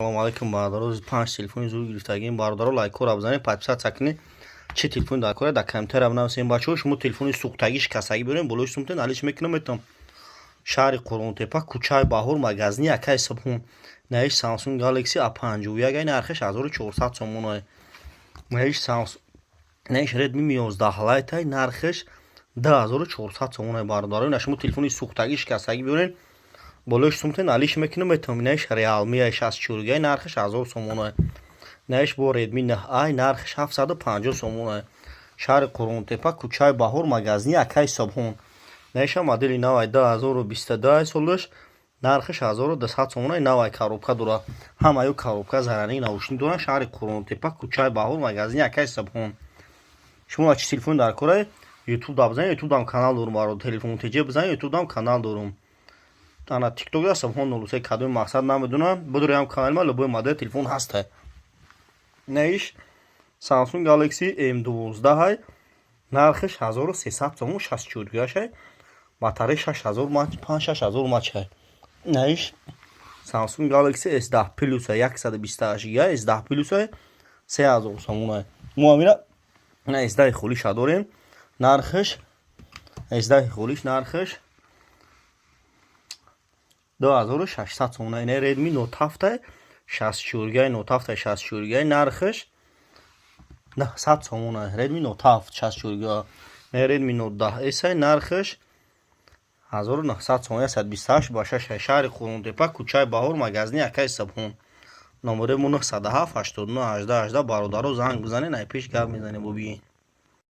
Assalomu alaykum barodaroz. 5 telefoni зур гирифтагин бародаро лайкора бизанед, подписать сакни. Че телефон дар кора да камтера бинависем бачаҳо. Шумо телефони сӯхтагӣ шикастагӣ бирем, болои сумтен алиш мекунам. Шаҳри Қурғонтепа, кӯчаи Баҳор, магазини Акай Сабҳун. Наиш Samsung Galaxy A51 ай нархиш 1400 сомон ай. Наиш Redmi 11 Lite ай нархиш 2400 сомон ай бародаро. Шумо телефони сӯхтагӣ шикастагӣ бирен, болоиш сумтен алиш мекунам. Наиш Realme ай 64 ай нархиш 1000 сомон ай. Наиш бо Redmi 9 ай нархиш 750 сомон ай. Шаҳри Қурғонтепа, кӯчаи Баҳор, магазини Акай Сабҳун. Наиша модели навай 2022 солаш нархиш 1200 сомон ай. Навай коробка дора, ҳамаё коробка зарари наушник дора. Шаҳри Қурғонтепа, кӯчаи Баҳор, магазини Акай Сабҳун. Шумо чӣ телефон дар кора? YouTube да бизанед, YouTube дам канал дорум, баро телефон теҷе бизанед, YouTube дам канал дорум. Ана TikTok да Сабҳун 03 кадоми мақсад намедонам. Будурям каналма любой модель телефон ҳаста. Наиш Samsung Galaxy M12 ай нархиш 1300 сомон 64 ай. Батарея 6000 мАч, 5-6000 мАч ай. Наиш Samsung Galaxy S10 Plus ай 128 ГБ, S10 Plus ай 3000 сомон ай. Муамила на S10 хулиш дорем. Нархиш S10 хулиш нархиш 2600 сомон ай. Redmi Note 7 ай 64 ГБ, Note 7 ай 64 ГБ нархиш 100 сомон ай. Redmi Note 7 64 ГБ. Redmi Note 10 ай нархиш 1900 сомон ай 128 ба 6 ай. Шаҳри Қурғонтепа, кӯчаи Баҳор, магазини Акай Сабҳун. Номеремо 907 89 18 18 бародаро занг бизанед, ай пеш гап мезанем бобиен.